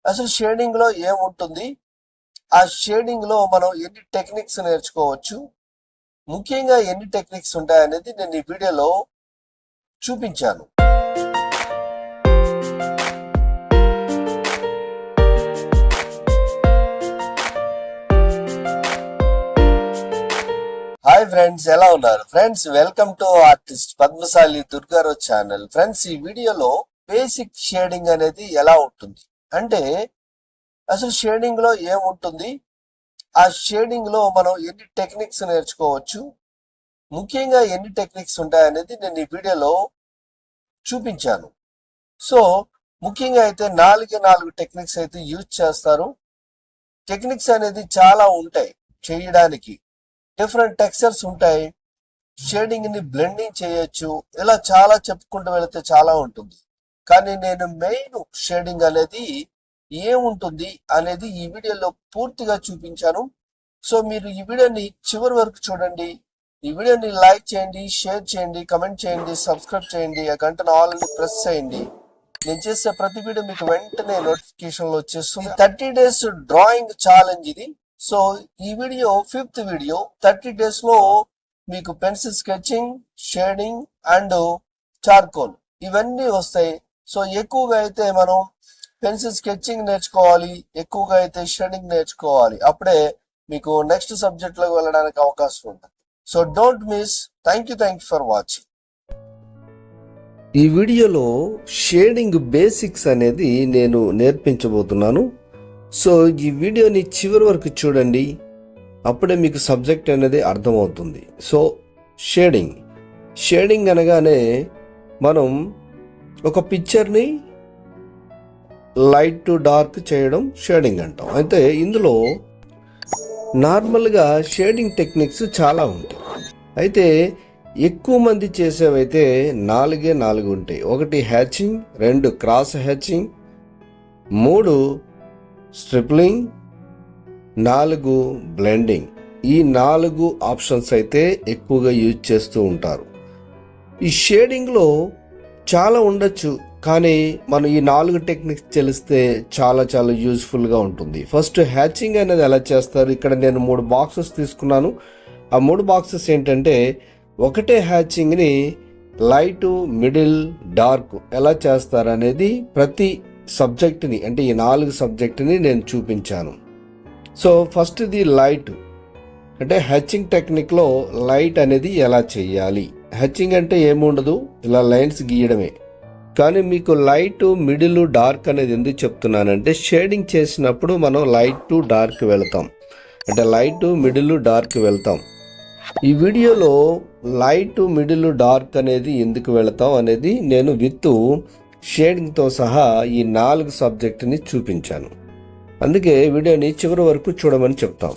అసలు షేడింగ్ లో ఏముంటుంది, ఆ షేడింగ్ లో మనం ఎన్ని టెక్నిక్స్ నేర్చుకోవచ్చు, ముఖ్యంగా ఎన్ని టెక్నిక్స్ ఉంటాయనేది నేను ఈ వీడియోలో చూపించాను. హాయ్ ఫ్రెండ్స్, ఎలా ఉన్నారు friends? Welcome to artist Padmashali Durgarao channel. Friends, ఈ వీడియోలో బేసిక్ షేడింగ్ అనేది ఎలా ఉంటుంది అంటే అసలు షేడింగ్ లో ఏముంటుంది, ఆ షేడింగ్ లో మనం ఎన్ని టెక్నిక్స్ నేర్చుకోవచ్చు, ముఖ్యంగా ఎన్ని టెక్నిక్స్ ఉంటాయనేది నేను ఈ వీడియోలో చూపించాను. సో ముఖ్యంగా అయితే నాలుగు టెక్నిక్స్ అయితే యూజ్ చేస్తారు. టెక్నిక్స్ అనేది చాలా ఉంటాయి చేయడానికి, డిఫరెంట్ టెక్స్చర్స్ ఉంటాయి, షేడింగ్ ని బ్లెండింగ్ చేయొచ్చు, ఇలా చాలా చెప్పుకుంటూ వెళితే చాలా ఉంటుంది. కానీ నేను మెయిన్ షేడింగ్ అనేది ఏముంటుంది అనేది ఈ వీడియోలో పూర్తిగా చూపించాను. సో మీరు ఈ వీడియోని చివరి వరకు చూడండి. ఈ వీడియోని లైక్ చేయండి, షేర్ చేయండి, కమెంట్ చేయండి, సబ్స్క్రైబ్ చేయండి, ఆ గంటను ఆల్ అని ప్రెస్ చేయండి. నేను చేసే ప్రతి వీడియో మీకు వెంటనే నోటిఫికేషన్ లో వచ్చేస్తుంది. 30 days డ్రాయింగ్ ఛాలెంజ్ ఇది. సో ఈ వీడియో 5th వీడియో. 30 days లో మీకు pencil sketching, shading and charcoal ఇవన్నీ వస్తాయి. సో ఎక్కువగా అయితే మనం పెన్సిల్ స్కెచింగ్ నేర్చుకోవాలి, ఎక్కువగా అయితే షేడింగ్ నేర్చుకోవాలి. అప్పుడే మీకు నెక్స్ట్ సబ్జెక్ట్ లోకి వెళ్ళడానికి అవకాశం ఉంటుంది. So don't miss. Thank you for watching. ఈ వీడియోలో షేడింగ్ బేసిక్స్ అనేది నేను నేర్పించబోతున్నాను. సో ఈ వీడియోని చివరి వరకు చూడండి, అప్పుడే మీకు సబ్జెక్ట్ అనేది అర్థమవుతుంది. సో షేడింగ్ అనగానే మనం ఒక పిక్చర్ని లైట్ టు డార్క్ చేయడం షేడింగ్ అంటాం. అయితే ఇందులో నార్మల్గా షేడింగ్ టెక్నిక్స్ చాలా ఉంటాయి. అయితే ఎక్కువ మంది చేసేవైతే 4 ఉంటాయి. 1 హ్యాచింగ్, 2 క్రాస్ హ్యాచింగ్, 3 స్ట్రిప్లింగ్, 4 బ్లెండింగ్. ఈ 4 ఆప్షన్స్ అయితే ఎక్కువగా యూజ్ చేస్తూ ఉంటారు. ఈ షేడింగ్లో చాలా ఉండొచ్చు, కానీ మనం ఈ 4 టెక్నిక్స్ తెలిస్తే చాలా యూజ్ఫుల్గా ఉంటుంది. ఫస్ట్ హ్యాచింగ్ అనేది ఎలా చేస్తారు, ఇక్కడ నేను 3 బాక్సెస్ తీసుకున్నాను. ఆ 3 బాక్సెస్ ఏంటంటే, ఒకటే హ్యాచింగ్ని లైట్, మిడిల్, డార్క్ ఎలా చేస్తారు అనేది ప్రతి సబ్జెక్ట్ని, అంటే ఈ 4 సబ్జెక్ట్ని నేను చూపించాను. సో ఫస్ట్ ఇది లైట్, అంటే హ్యాచింగ్ టెక్నిక్లో లైట్ అనేది ఎలా చేయాలి. హ్యాచింగ్ అంటే ఏముండదు, ఇలా లైన్స్ గీయడమే. కానీ మీకు లైట్, మిడిల్, డార్క్ అనేది ఎందుకు చెప్తున్నానంటే, షేడింగ్ చేసినప్పుడు మనం లైట్ టు డార్క్ వెళ్తాం, అంటే లైట్, మిడిల్, డార్క్ వెళ్తాం. ఈ వీడియోలో లైట్, మిడిల్, డార్క్ అనేది ఎందుకు వెళతాం అనేది నేను విత్ షేడింగ్తో సహా ఈ 4 సబ్జెక్టుని చూపించాను. అందుకే వీడియోని చివరి వరకు చూడమని చెప్తాం.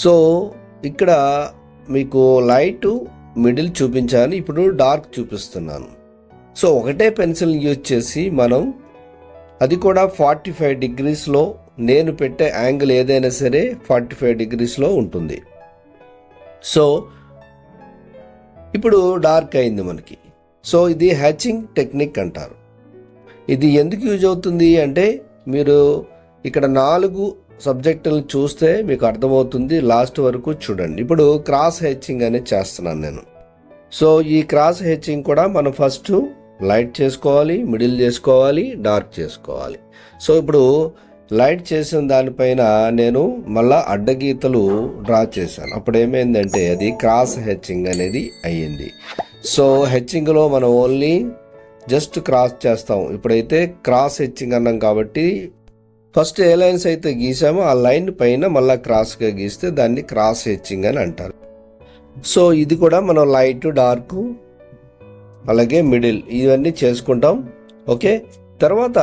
సో ఇక్కడ మీకు లైట్, మిడిల్ చూపించాను, ఇప్పుడు డార్క్ చూపిస్తున్నాను. సో ఒకటే పెన్సిల్ యూజ్ చేసి మనం, అది కూడా 45 degreesలో, నేను పెట్టే యాంగిల్ ఏదైనా సరే 45 degreesలో ఉంటుంది. సో ఇప్పుడు డార్క్ అయింది మనకి. సో ఇది హ్యాచింగ్ టెక్నిక్ అంటారు. ఇది ఎందుకు యూజ్ అవుతుంది అంటే, మీరు ఇక్కడ 4 సబ్జెక్టులను చూస్తే మీకు అర్థమవుతుంది. లాస్ట్ వరకు చూడండి. ఇప్పుడు క్రాస్ హ్యాచింగ్ అనేది చేస్తున్నాను నేను. సో ఈ క్రాస్ హ్యాచింగ్ కూడా మనం ఫస్ట్ లైట్ చేసుకోవాలి, మిడిల్ చేసుకోవాలి, డార్క్ చేసుకోవాలి. సో ఇప్పుడు లైట్ చేసిన దానిపైన నేను మళ్ళా అడ్డగీతలు డ్రా చేశాను. అప్పుడు ఏమైందంటే అది క్రాస్ హ్యాచింగ్ అనేది అయ్యింది. సో హ్యాచింగ్లో మనం ఓన్లీ జస్ట్ క్రాస్ చేస్తాం. ఇప్పుడైతే క్రాస్ హ్యాచింగ్ అన్నాం కాబట్టి ఫస్ట్ ఏ లైన్స్ అయితే గీసామో ఆ లైన్ పైన మళ్ళీ క్రాస్గా గీస్తే దాన్ని క్రాస్ హ్యాచింగ్ అని అంటారు. సో ఇది కూడా మనం లైట్, డార్క్, అలాగే మిడిల్ ఇవన్నీ చేసుకుంటాం. ఓకే, తర్వాత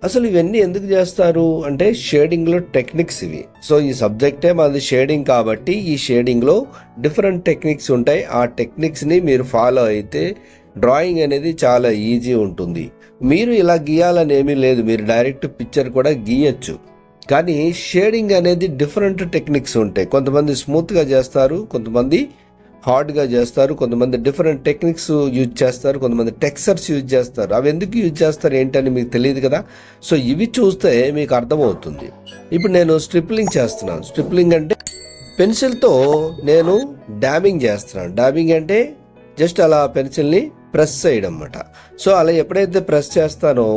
అసలు ఇవన్నీ ఎందుకు చేస్తారు అంటే, షేడింగ్లో టెక్నిక్స్ ఇవి. సో ఈ సబ్జెక్టే మాది షేడింగ్ కాబట్టి ఈ షేడింగ్లో డిఫరెంట్ టెక్నిక్స్ ఉంటాయి. ఆ టెక్నిక్స్ని మీరు ఫాలో అయితే డ్రాయింగ్ అనేది చాలా ఈజీ ఉంటుంది. మీరు ఇలా గీయాలని ఏమీ లేదు, మీరు డైరెక్ట్ పిక్చర్ కూడా గీయచ్చు. కానీ షేడింగ్ అనేది డిఫరెంట్ టెక్నిక్స్ ఉంటాయి. కొంతమంది స్మూత్గా చేస్తారు, కొంతమంది హార్డ్గా చేస్తారు, కొంతమంది డిఫరెంట్ టెక్నిక్స్ యూజ్ చేస్తారు, కొంతమంది టెక్స్చర్స్ యూజ్ చేస్తారు. అవి ఎందుకు యూజ్ చేస్తారు ఏంటని మీకు తెలియదు కదా. సో ఇవి చూస్తే మీకు అర్థమవుతుంది. ఇప్పుడు నేను స్ట్రిప్లింగ్ చేస్తున్నాను. స్ట్రిప్లింగ్ అంటే పెన్సిల్తో నేను డాబింగ్ చేస్తున్నాను. డాబింగ్ అంటే జస్ట్ అలా పెన్సిల్ని ప్రెస్ చేయడం అన్నమాట. సో అలా ఎప్పుడైతే ప్రెస్ చేస్తానో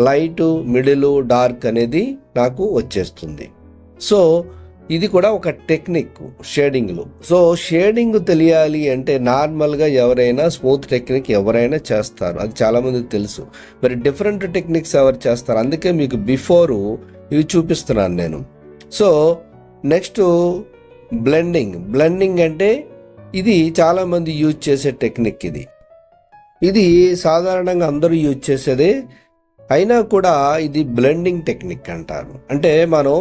లైట్, మిడిల్, డార్క్ అనేది నాకు వచ్చేస్తుంది. సో ఇది కూడా ఒక టెక్నిక్ షేడింగ్లో. సో షేడింగ్ తెలియాలి అంటే నార్మల్గా ఎవరైనా స్మూత్ టెక్నిక్ ఎవరైనా చేస్తారు, అది చాలామంది తెలుసు. మరి డిఫరెంట్ టెక్నిక్స్ ఎవరు చేస్తారు, అందుకే మీకు బిఫోరు ఇవి చూపిస్తున్నాను నేను. సో నెక్స్ట్ బ్లెండింగ్ అంటే ఇది చాలామంది యూజ్ చేసే టెక్నిక్. ఇది సాధారణంగా అందరూ యూజ్ చేసేదే, అయినా కూడా ఇది బ్లెండింగ్ టెక్నిక్ అంటారు. అంటే మనం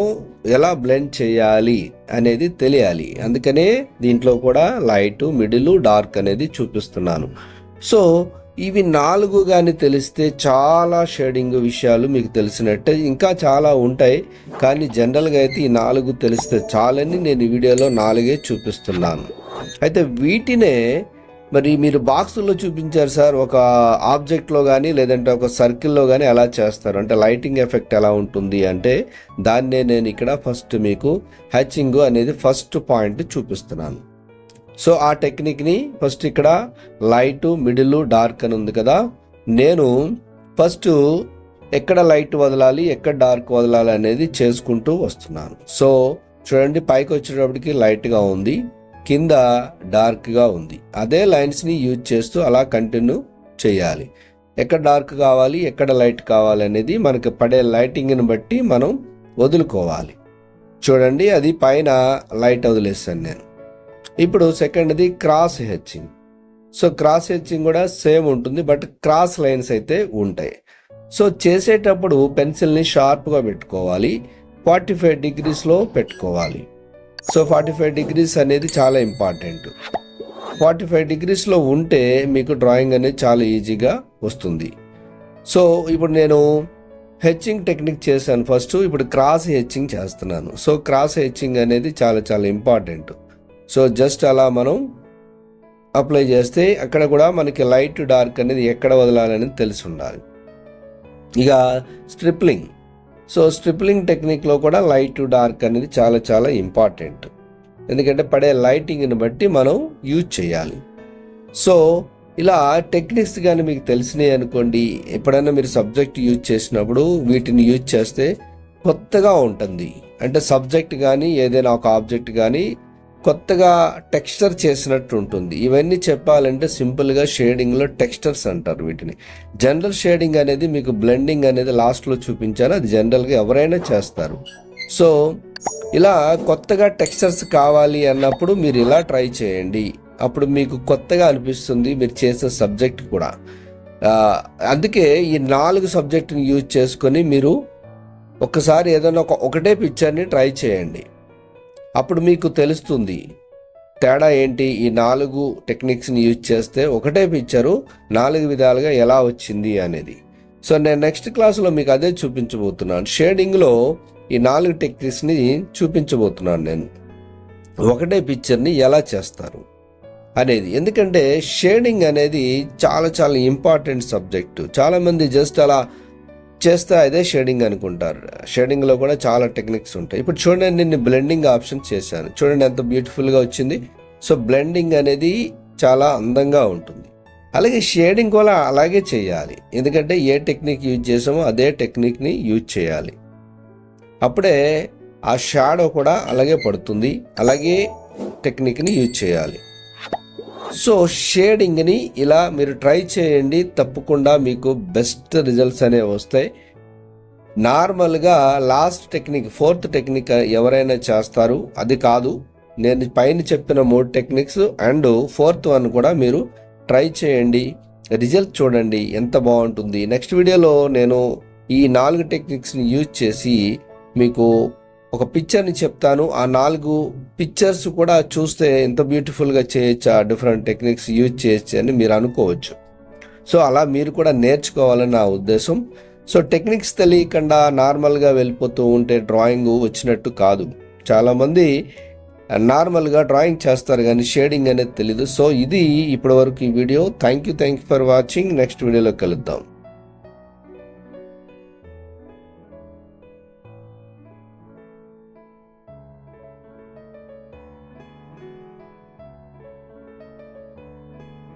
ఎలా బ్లెండ్ చేయాలి అనేది తెలియాలి, అందుకనే దీంట్లో కూడా లైట్, మిడిల్, డార్క్ అనేది చూపిస్తున్నాను. సో ఇవి 4 కానీ తెలిస్తే చాలా షేడింగ్ విషయాలు మీకు తెలిసినట్టే. ఇంకా చాలా ఉంటాయి, కానీ జనరల్గా అయితే ఈ 4 తెలిస్తే చాలని నేను ఈ వీడియోలో 4 చూపిస్తున్నాను. అయితే వీటినే మరి మీరు బాక్సుల్లో చూపించారు సార్, ఒక ఆబ్జెక్ట్లో కానీ లేదంటే ఒక సర్కిల్లో కానీ ఎలా చేస్తారు అంటే లైటింగ్ ఎఫెక్ట్ ఎలా ఉంటుంది అంటే దాన్నే నేను ఇక్కడ ఫస్ట్ మీకు హ్యాచింగ్ అనేది ఫస్ట్ పాయింట్ చూపిస్తున్నాను. సో ఆ టెక్నిక్ని ఫస్ట్ ఇక్కడ లైట్, మిడిల్, డార్క్ అని ఉంది కదా, నేను ఫస్ట్ ఎక్కడ లైట్ వదలాలి ఎక్కడ డార్క్ వదలాలి అనేది చేసుకుంటూ వస్తున్నాను. సో చూడండి, పైకి వచ్చేటప్పటికి లైట్గా ఉంది, కింద డార్క్గా ఉంది. అదే లైన్స్ని యూజ్ చేస్తూ అలా కంటిన్యూ చేయాలి. ఎక్కడ డార్క్ కావాలి ఎక్కడ లైట్ కావాలి అనేది మనకి పడే లైటింగ్ని బట్టి మనం వదులుకోవాలి. చూడండి, అది పైన లైట్ వదిలేస్తాను నేను. ఇప్పుడు సెకండ్ది cross hatching. So cross hatching కూడా సేమ్ ఉంటుంది, బట్ క్రాస్ లైన్స్ అయితే ఉంటాయి. సో చేసేటప్పుడు పెన్సిల్ని షార్ప్గా పెట్టుకోవాలి, 45 degreesలో పెట్టుకోవాలి. సో 45 degrees అనేది చాలా ఇంపార్టెంట్. 45 degreesలో ఉంటే మీకు డ్రాయింగ్ అనేది చాలా ఈజీగా వస్తుంది. సో ఇప్పుడు నేను హెచ్చింగ్ టెక్నిక్ చేశాను ఫస్ట్, ఇప్పుడు క్రాస్ హెచ్చింగ్ చేస్తున్నాను. సో క్రాస్ హెచ్చింగ్ అనేది చాలా చాలా ఇంపార్టెంట్. సో జస్ట్ అలా మనం అప్లై చేస్తే అక్కడ కూడా మనకి లైట్, డార్క్ అనేది ఎక్కడ వదలాలనేది తెలిసి ఉండాలి. ఇక స్ట్రిప్లింగ్. సో స్ట్రిప్లింగ్ టెక్నిక్లో కూడా లైట్, డార్క్ అనేది చాలా చాలా ఇంపార్టెంట్, ఎందుకంటే పడే లైటింగ్ని బట్టి మనం యూజ్ చేయాలి. సో ఇలా టెక్నిక్స్ కానీ మీకు తెలిసినాయి అనుకోండి, ఎప్పుడైనా మీరు సబ్జెక్ట్ యూజ్ చేసినప్పుడు వీటిని యూజ్ చేస్తే కొత్తగా ఉంటుంది. అంటే సబ్జెక్ట్ కానీ ఏదైనా ఒక ఆబ్జెక్ట్ కానీ కొత్తగా టెక్స్చర్ చేసినట్టు ఉంటుంది. ఇవన్నీ చెప్పాలంటే సింపుల్గా షేడింగ్లో టెక్స్చర్స్ అంటారు వీటిని. జనరల్ షేడింగ్ అనేది మీకు బ్లెండింగ్ అనేది లాస్ట్లో చూపించాను, అది జనరల్గా ఎవరైనా చేస్తారు. సో ఇలా కొత్తగా టెక్స్చర్స్ కావాలి అన్నప్పుడు మీరు ఇలా ట్రై చేయండి, అప్పుడు మీకు కొత్తగా అనిపిస్తుంది మీరు చేసే సబ్జెక్ట్ కూడా. అందుకే ఈ 4 సబ్జెక్టుని యూజ్ చేసుకొని మీరు ఒక్కసారి ఏదైనా ఒకటే పిక్చర్ని ట్రై చేయండి, అప్పుడు మీకు తెలుస్తుంది తేడా ఏంటి. ఈ 4 టెక్నిక్స్ని యూజ్ చేస్తే ఒకటే పిక్చరు 4 విధాలుగా ఎలా వచ్చింది అనేది. సో నేను నెక్స్ట్ క్లాస్లో మీకు అదే చూపించబోతున్నాను. షేడింగ్లో ఈ 4 టెక్నిక్స్ని చూపించబోతున్నాను నేను, ఒకటే పిక్చర్ని ఎలా చేస్తారు అనేది. ఎందుకంటే షేడింగ్ అనేది చాలా చాలా ఇంపార్టెంట్ సబ్జెక్టు. చాలామంది జస్ట్ అలా చేస్తే అదే షేడింగ్ అనుకుంటారు. షేడింగ్లో కూడా చాలా టెక్నిక్స్ ఉంటాయి. ఇప్పుడు చూడండి, నేను బ్లెండింగ్ ఆప్షన్ చేశాను, చూడండి ఎంత బ్యూటిఫుల్గా వచ్చింది. సో బ్లెండింగ్ అనేది చాలా అందంగా ఉంటుంది. అలాగే షేడింగ్ కూడా అలాగే చేయాలి, ఎందుకంటే ఏ టెక్నిక్ యూజ్ చేసామో అదే టెక్నిక్ని యూజ్ చేయాలి, అప్పుడే ఆ షాడో కూడా అలాగే పడుతుంది. అలాగే టెక్నిక్ని యూజ్ చేయాలి. సో షేడింగ్ని ఇలా మీరు ట్రై చేయండి, తప్పకుండా మీకు బెస్ట్ రిజల్ట్స్ అనేవి వస్తాయి. నార్మల్గా లాస్ట్ టెక్నిక్, 4th టెక్నిక్ ఎవరైనా చేస్తారు, అది కాదు. నేను పైన చెప్పిన 3 టెక్నిక్స్ అండ్ 4th వన్ కూడా మీరు ట్రై చేయండి, రిజల్ట్ చూడండి ఎంత బాగుంటుంది. నెక్స్ట్ వీడియోలో నేను ఈ 4 టెక్నిక్స్ని యూజ్ చేసి మీకు ఒక పిక్చర్ని చెప్తాను. ఆ 4 పిక్చర్స్ కూడా చూస్తే ఎంత బ్యూటిఫుల్గా చేయొచ్చు, ఆ డిఫరెంట్ టెక్నిక్స్ యూజ్ చేయొచ్చు అని మీరు అనుకోవచ్చు. సో అలా మీరు కూడా నేర్చుకోవాలని నా ఉద్దేశం. సో టెక్నిక్స్ తెలియకుండా నార్మల్గా వెళ్ళిపోతూ ఉంటే డ్రాయింగ్ వచ్చినట్టు కాదు. చాలామంది నార్మల్గా డ్రాయింగ్ చేస్తారు కానీ షేడింగ్ అనేది తెలీదు. సో ఇది ఇప్పటి వరకు ఈ video. Thank you for watching. Next వీడియోలో కలుద్దాం.